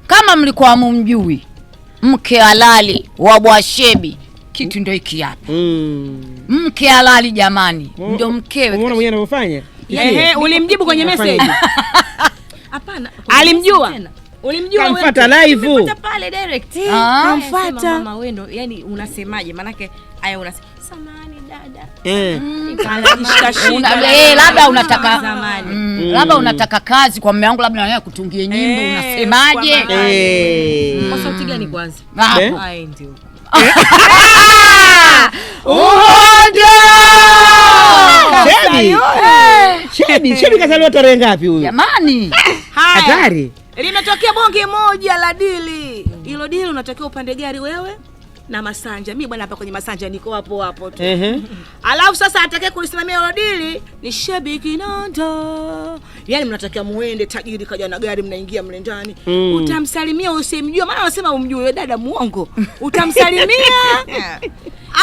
kama mlikuwa mumjui mke halali wa Bwashebi, kitu ndio hiki hapa. Mke halali jamani, ndio mkewe. Umeona mwenyewe anavyofanya? Ulimjibu kwenye message? Hapana. Alimjua? Ulimjua wewe? Kamfuata live. Kamfuata pale direct. Kamfuata. Mama wendo, yani unasemaje? Manake aya unasema samani dada. Labda unataka labda unataka kazi kwa mume wangu, labda naye kutungie nyimbo, unasemaje? Kwa sauti gani kwanza? Ai ndio. Shebi kazaliwa tarehe ngapi huyu? Jamani. Hatari. Limetokea bonge moja la dili. Hilo dili unatakiwa upande gari wewe na Masanja. Mimi bwana hapa kwenye Masanja niko hapo tu. Alafu sasa atakaye kulisimamia hilo dili ni Shebi Kinondo. Yaani mnatakiwa muende, tajiri kaja na gari, mnaingia mle ndani. Utamsalimia usimjue, maana wanasema umjue wewe dada muongo. Utamsalimia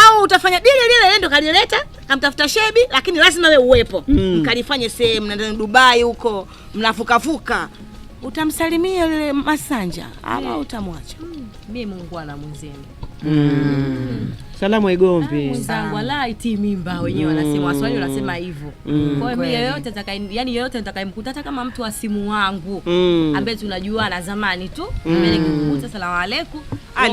au utafanya dili lile ndio kalileta, kamtafuta Shebi, lakini lazima wewe uwepo. Mkalifanye sehemu na Dubai huko, mnafukafuka. Utamsalimia yule Masanja ama utamwacha? Mimi Mungu ana mwenzenu. Salamu igombe. Mwenzangu wala iti mimba wenyewe wanasema, Waswahili wanasema hivyo. Kwa hiyo yeyote yeyote atakayemkuta, hata kama mtu wa simu wangu ambaye tunajua na zamani tu, mbele nikikukuta salamu aleikum,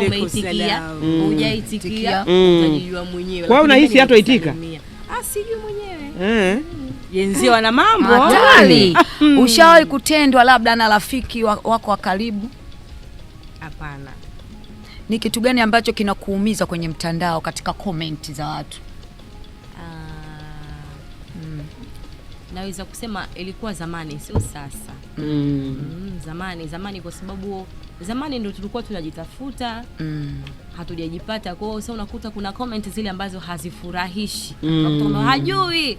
umeitikia, hujaitikia, utajijua mwenyewe. Kwa hiyo unahisi hata itika? Sijui mwenyewe. Yenzio wana mambo. Hatari. Ushawahi kutendwa labda na rafiki wako wa karibu? Hapana. Ni kitu gani ambacho kinakuumiza kwenye mtandao katika comment za watu? Naweza kusema ilikuwa zamani, sio sasa. Zamani kwa sababu zamani ndio tulikuwa tunajitafuta, hatujajipata. Kwa hiyo sasa unakuta kuna comment zile ambazo hazifurahishi. Unakuta hajui.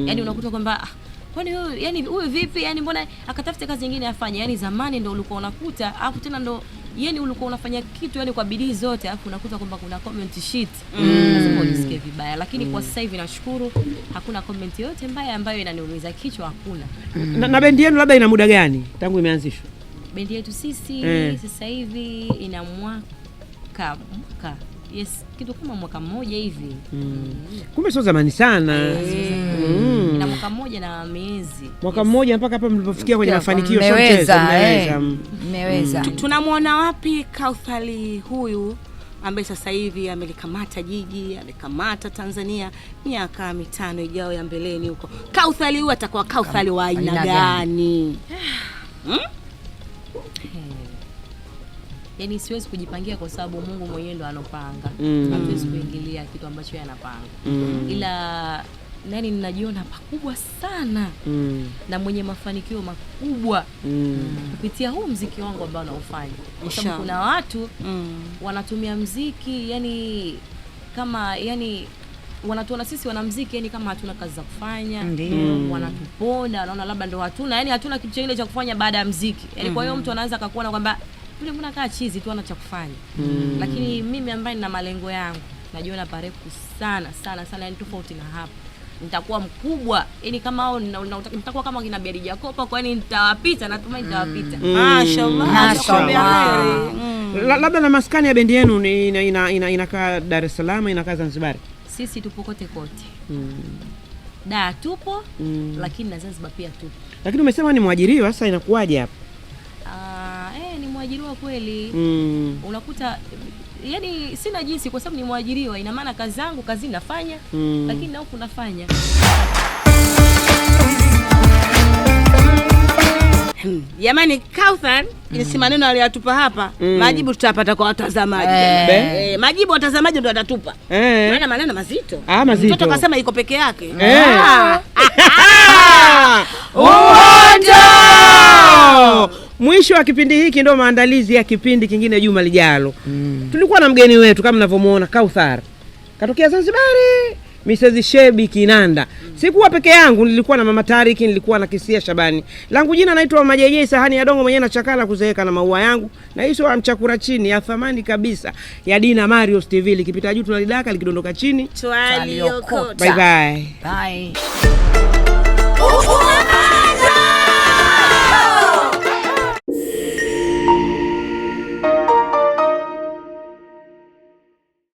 Yaani unakuta kwamba kwani huyu, yani huyu vipi, yani mbona akatafuta kazi nyingine afanye. Yani zamani ndio ulikuwa unakuta, afu tena ndio yani ulikuwa unafanya kitu yani kwa bidii zote, afu unakuta kwamba kuna comment sheet. Lazima unisikie vibaya, lakini kwa sasa hivi nashukuru hakuna comment yote mbaya ambayo inaniumiza kichwa, hakuna. Na bendi yenu labda ina muda gani tangu imeanzishwa? Bendi yetu sisi sasa hivi ina mwaka yes, kitu kama mwaka mmoja hivi. Kumbe sio zamani sana. Ina mwaka mmoja na miezi. Mwaka mmoja mpaka hapa mlipofikia kwenye mafanikio sio mchezo. Mmeweza. Tunamwona wapi Kauthali huyu ambaye sasa hivi amelikamata jiji, amekamata Tanzania, miaka 5 ijayo ya mbeleni huko. Kauthali huyu atakuwa Kauthali wa aina gani? Yaani siwezi kujipangia kwa sababu Mungu mwenyewe ndo anopanga. Hatuwezi kuingilia kitu ambacho yeye anapanga. Ila nani ninajiona pakubwa sana na mwenye mafanikio makubwa kupitia huu mziki wangu ambao naufanya. Kwa sababu kuna watu wanatumia mziki yani kama yani wanatuona sisi wanamuziki yani kama hatuna kazi za kufanya, wanatuponda, wanaona labda ndo hatuna yani hatuna kitu kingine cha kufanya baada ya muziki. Yani kwa hiyo mtu anaanza akakuona kwamba yule mbona kaa chizi tu ana cha kufanya. Lakini mimi ambaye nina malengo yangu najiona parefu sana yani tofauti na hapa. Nitakuwa mkubwa yani kama hao nitakuwa kama kina Beri Jacopa, kwa yani nitawapita, natumai nitawapita. Mashaallah. Labda na maskani ya bendi yenu inakaa Dar es Salaam, inakaa Zanzibar? Sisi tupo kote. Dar tupo lakini na Zanzibar pia tupo. Lakini umesema ni mwajiriwa, sasa inakuwaje hapa? Ni mwajiriwa kweli. Unakuta yani sina jinsi kwa sababu ni mwajiriwa, ina maana kazi zangu kazi nafanya lakini na huku nafanya. Jamani, Kauthar isi maneno aliyatupa hapa, majibu tutapata kwa watazamaji. Majibu watazamaji ndio watatupa. Maana maneno mazito. Mazito. Mtoto kasema iko peke yake. Uongo! Mwisho wa kipindi hiki ndio maandalizi ya kipindi kingine juma lijalo. Tulikuwa na mgeni wetu kama mnavyomuona Kauthar. Katokea Zanzibari, Mrs. Shebi Kinanda. Sikuwa peke yangu, nilikuwa na Mama Tariki, nilikuwa na Kisia Shabani. Langu jina naitwa Majeje Sahani ya Dongo, mwenyewe na chakala kuzeeka na maua yangu. Na hizo wa mchakura chini ya thamani kabisa ya Dina Marios TV, likipita juu tunalidaka, likidondoka chini Twaliokota. Bye bye. Bye.